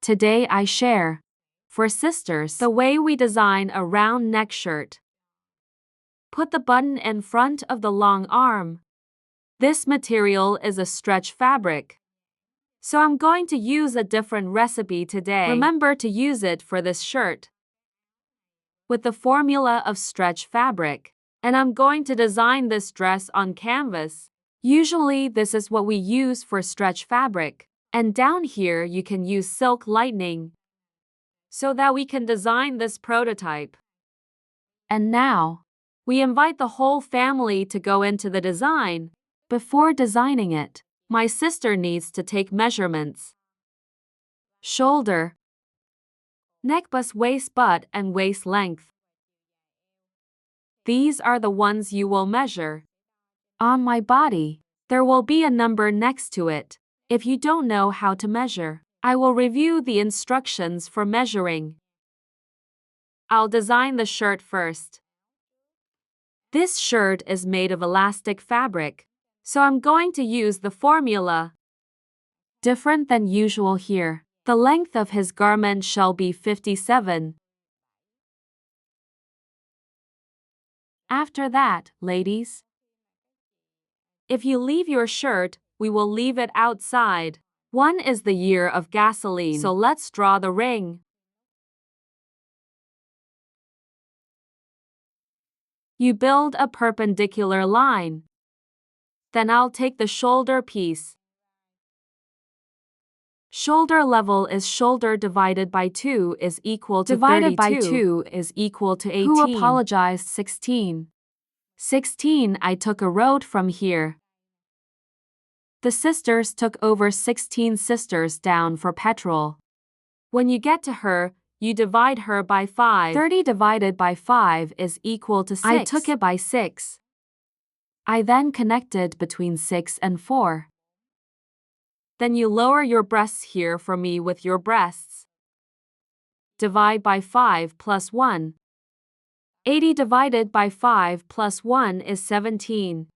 Today I share, for sisters, the way we design a round neck shirt. Put the button in front of the long arm. This material is a stretch fabric, so I'm going to use a different recipe today. Remember to use it for this shirt with the formula of stretch fabric. And I'm going to design this dress on canvas. Usually this is what we use for stretch fabric. And down here you can use silk lining so that we can design this prototype. And now, we invite the whole family to go into the design. Before designing it, my sister needs to take measurements. Shoulder, neck bust, waist butt, and waist length. These are the ones you will measure. On my body, there will be a number next to it. If you don't know how to measure, I will review the instructions for measuring. I'll design the shirt first. This shirt is made of elastic fabric, so I'm going to use the formula. Different than usual here. The length of his garment shall be 57. After that, ladies, if you leave your shirt, we will leave it outside. 1 is the year of gasoline, so let's draw the ring. You build a perpendicular line. Then I'll take the shoulder piece. Shoulder level is shoulder divided by 2 is equal to 32. Divided by 2 is equal to 18. Who apologized? 16. 16. I took a road from here. The sisters took over 16 sisters down for petrol. When you get to her, you divide her by 5. 30 divided by 5 is equal to 6. I took it by 6. I then connected between 6 and 4. Then you lower your breasts here for me with your breasts. Divide by 5 plus 1. 80 divided by 5 plus 1 is 17.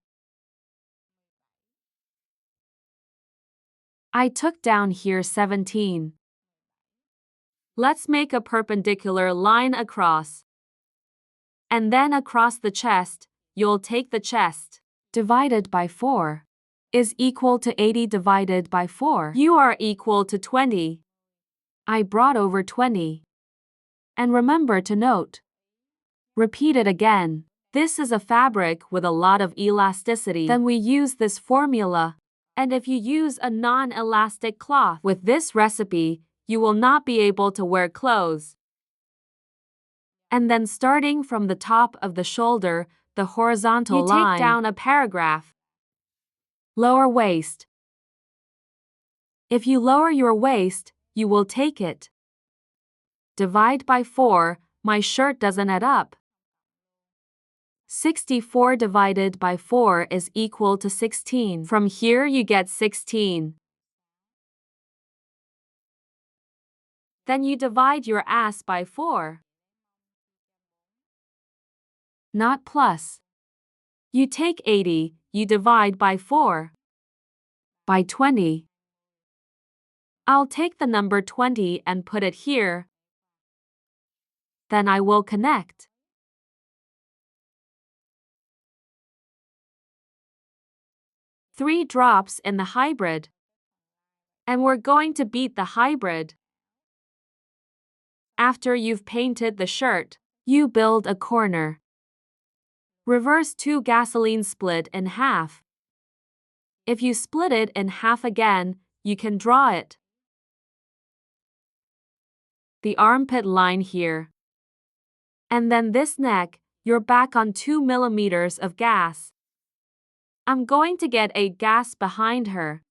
I took down here 17. Let's make a perpendicular line across. And then across the chest, you'll take the chest. Divided by 4 is equal to 80 divided by 4. You are equal to 20. I brought over 20. And remember to note. Repeat it again. This is a fabric with a lot of elasticity. Then we use this formula. And if you use a non-elastic cloth with this recipe, you will not be able to wear clothes. And then starting from the top of the shoulder, the horizontal line, you take down a paragraph. Lower waist. If you lower your waist, you will take it. Divide by 4, my shirt doesn't add up. 64 divided by 4 is equal to 16. From here you get 16. Then you divide your ass by 4. Not plus. You take 80, you divide by 4. By 20. I'll take the number 20 and put it here. Then I will connect. Three drops in the hybrid. And we're going to beat the hybrid. After you've painted the shirt, you build a corner. Reverse 2 gasoline split in half. If you split it in half again, you can draw it. The armpit line here. And then this neck, you're back on 2 millimeters of gas. I'm going to get a gas behind her.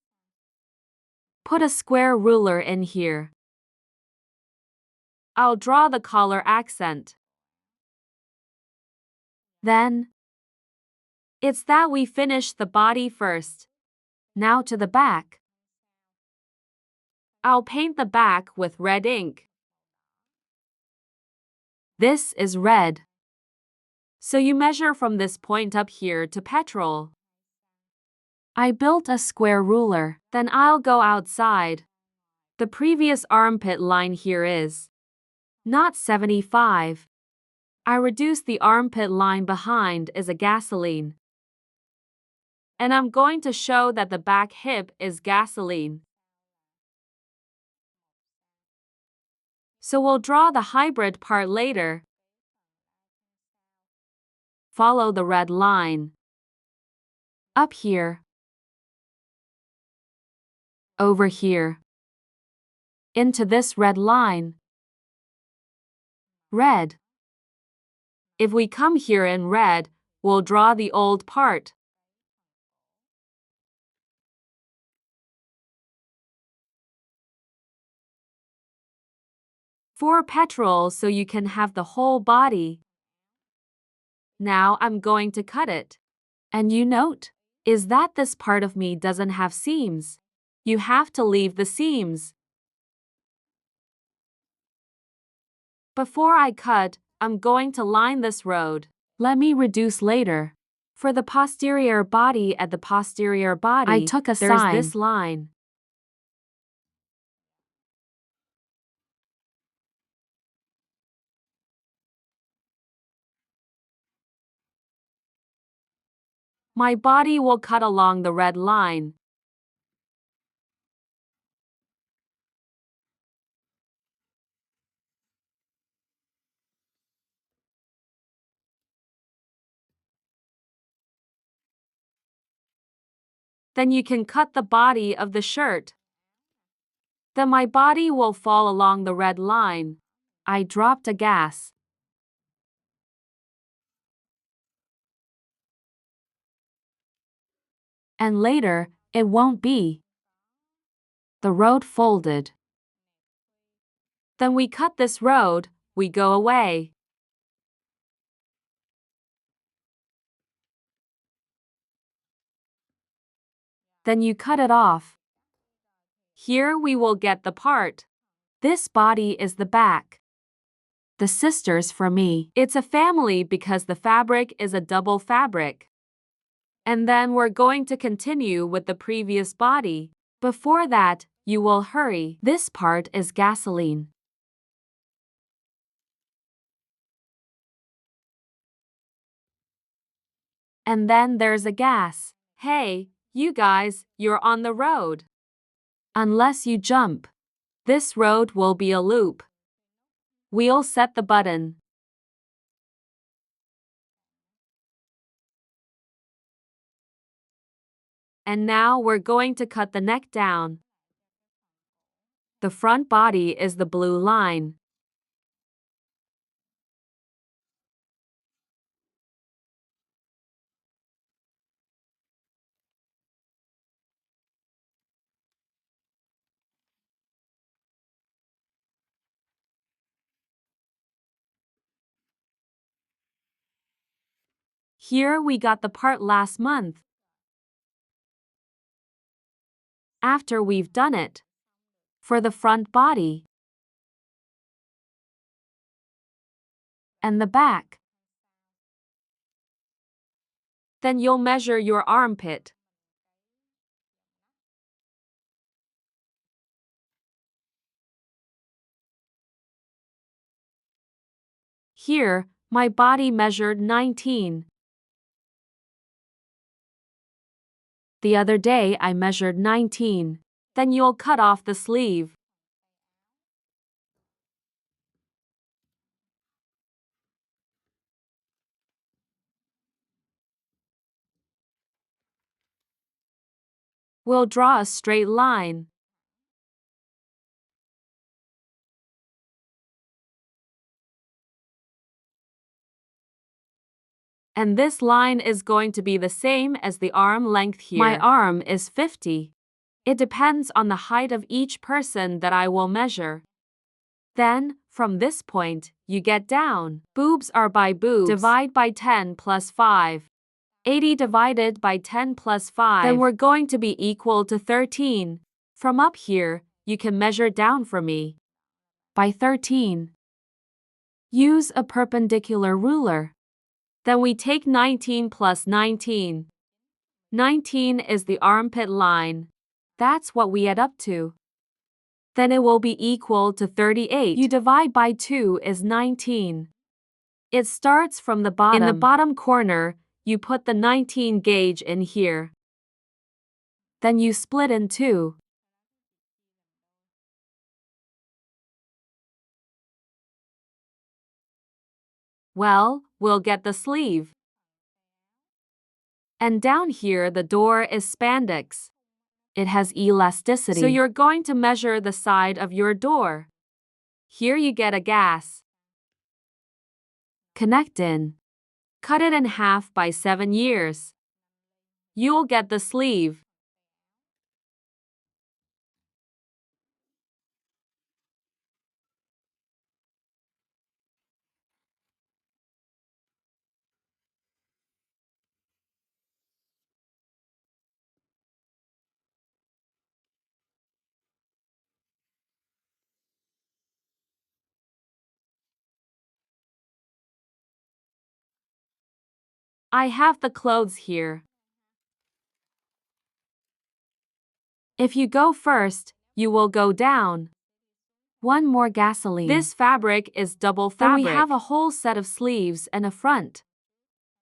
Put a square ruler in here. I'll draw the collar accent. Then, it's that we finish the body first. Now to the back. I'll paint the back with red ink. This is red. So you measure from this point up here to petrol. I built a square ruler. Then I'll go outside. The previous armpit line here is not 75. I reduced the armpit line behind is a gasoline. And I'm going to show that the back hip is gasoline. So we'll draw the hybrid part later. Follow the red line. Up here. Over here. Into this red line. Red. If we come here in red, we'll draw the old part. For petrol so you can have the whole body. Now I'm going to cut it. And you note, is that this part of me doesn't have seams. You have to leave the seams. Before I cut, I'm going to line this road. Let me reduce later. For the posterior body at the posterior body, I took a sign. There's this line. My body will cut along the red line. Then you can cut the body of the shirt. Then my body will fall along the red line. I dropped a gas. And later, it won't be. The road folded. Then we cut this road, we go away. Then you cut it off. Here we will get the part. This body is the back. The sisters for me. It's a family because the fabric is a double fabric. And then we're going to continue with the previous body. Before that, you will hurry. This part is gasoline. And then there's a gas. Hey, you guys, you're on the road. Unless you jump. This road will be a loop. We'll set the button. And now we're going to cut the neck down. The front body is the blue line. Here we got the part last month. After we've done it. For the front body. And the back. Then you'll measure your armpit. Here, my body measured 19. The other day I measured 19. Then you'll cut off the sleeve. We'll draw a straight line. And this line is going to be the same as the arm length here. My arm is 50. It depends on the height of each person that I will measure. Then, from this point, you get down. Boobs are by boobs. Divide by 10 plus 5. 80 divided by 10 plus 5. Then we're going to be equal to 13. From up here, you can measure down for me. By 13. Use a perpendicular ruler. Then we take 19 plus 19. 19 is the armpit line. That's what we add up to. then it will be equal to 38. You divide by 2 is 19. It starts from the bottom. In the bottom corner, you put the 19 gauge in here. Then you split in 2. Well, we'll get the sleeve. And down here the door is spandex. It has elasticity. So you're going to measure the side of your door. Here you get a gas. Connect in. Cut it in half by 7 years. You'll get the sleeve. I have the clothes here. If you go first, you will go down. One more gasoline. This fabric is double fabric. Then we have a whole set of sleeves and a front,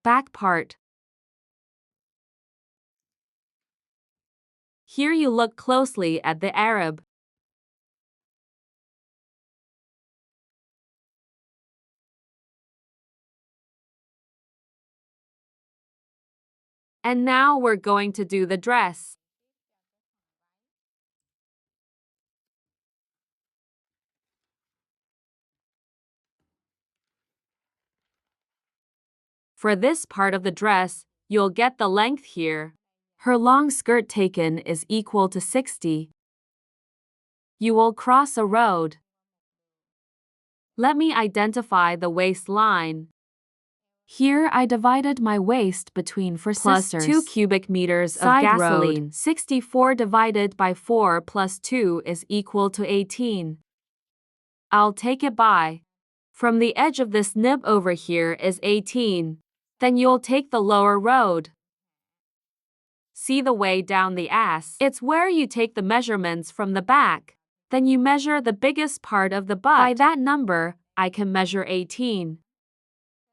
back part. Here you look closely at the Arab. And now we're going to do the dress. For this part of the dress, you'll get the length here. Her long skirt taken is equal to 60. You will cross a road. Let me identify the waistline. Here I divided my waist between for plus sisters. 2 cubic meters of gasoline. 64 divided by 4 plus 2 is equal to 18. I'll take it by. From the edge of this nib over here is 18. Then you'll take the lower road. See the way down the ass? It's where you take the measurements from the back. Then you measure the biggest part of the butt. By that number, I can measure 18.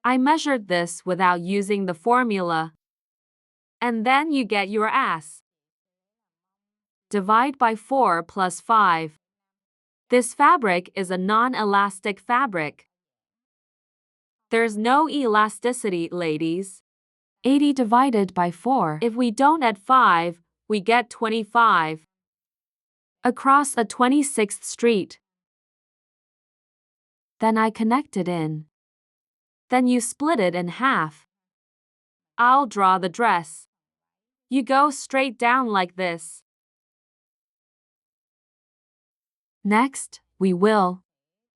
I measured this without using the formula. And then you get your ass. Divide by 4 plus 5. This fabric is a non-elastic fabric. There's no elasticity, ladies. 80 divided by 4. If we don't add 5, we get 25. Across a 26th street. Then I connect it in. Then you split it in half. I'll draw the dress. You go straight down like this. Next, we will.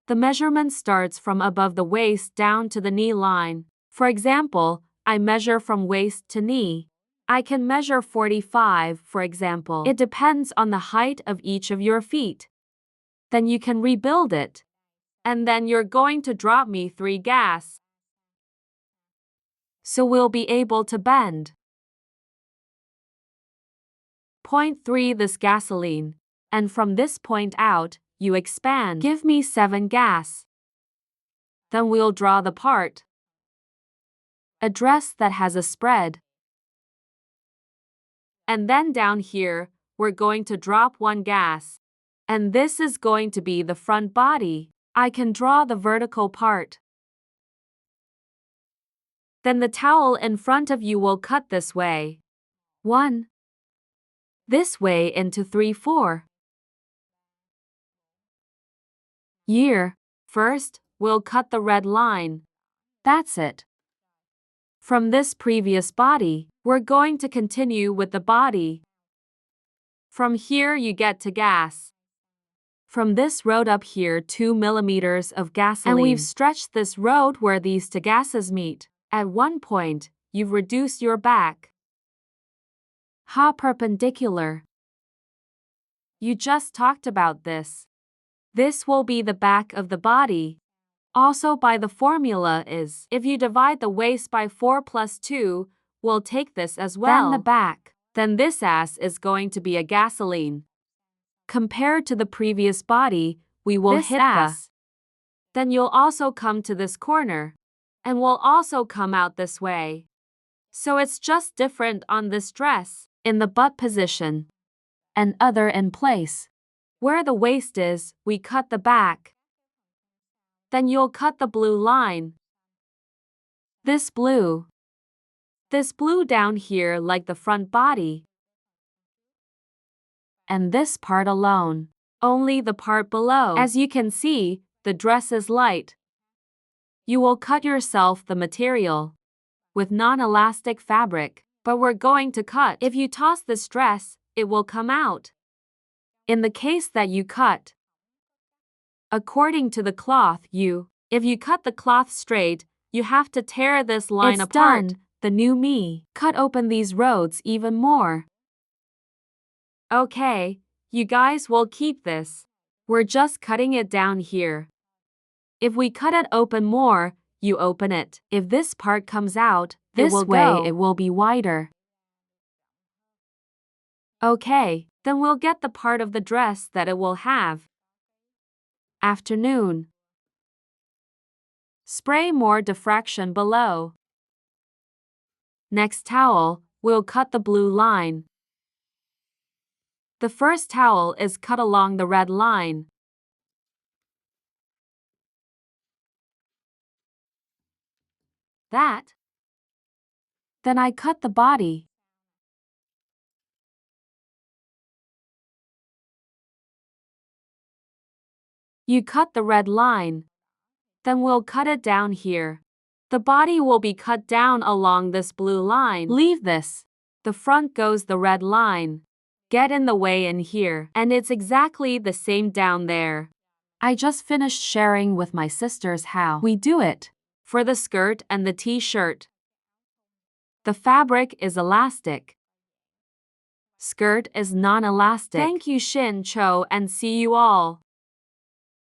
The measurement starts from above the waist down to the knee line. For example, I measure from waist to knee. I can measure 45, for example. It depends on the height of each of your feet. Then you can rebuild it. And then you're going to drop me 3 gas. So we'll be able to bend. Point 3 this gasoline. And from this point out, you expand. Give me 7 gas. Then we'll draw the part. A dress that has a spread. And then down here, we're going to drop 1 gas. And this is going to be the front body. I can draw the vertical part. Then the towel in front of you will cut this way. 1. This way into 3, 4. Year. First, we'll cut the red line. That's it. From this previous body, we're going to continue with the body. From here you get to gas. From this road up here 2 millimeters of gasoline. And we've stretched this road where these 2 gases meet. At one point, you've reduced your back. Ha perpendicular. You just talked about this. This will be the back of the body. Also by the formula is, if you divide the waist by 4 plus 2, we'll take this as well. Then the back. Then this ass is going to be a gasoline. Compared to the previous body, we will This hit ass. Then you'll also come to this corner. And we'll also come out this way. So it's just different on this dress, in the butt position. And other in place. Where the waist is, we cut the back. Then you'll cut the blue line. This blue. This blue down here like the front body. And this part alone. Only the part below. As you can see, the dress is light. You will cut yourself the material with non-elastic fabric, but we're going to cut. If you toss this dress, it will come out. In the case that you cut, according to the cloth, if you cut the cloth straight, you have to tear this line apart. Done. The new me. Cut open these roads even more. Okay, you guys will keep this. We're just cutting it down here. If we cut it open more, you open it. If this part comes out, This it will way go. it will be wider. Okay, then we'll get the part of the dress that it will have. Afternoon. Spray more diffraction below. Next towel, we'll cut the blue line. The first towel is cut along the red line. That. Then I cut the body. You cut the red line. Then we'll cut it down here. The body will be cut down along this blue line. Leave this. The front goes the red line. Get in the way in here. And it's exactly the same down there. I just finished sharing with my sisters how we do it. For the skirt and the t-shirt, the fabric is elastic. Skirt is non-elastic. Thank you Shin Cho and see you all.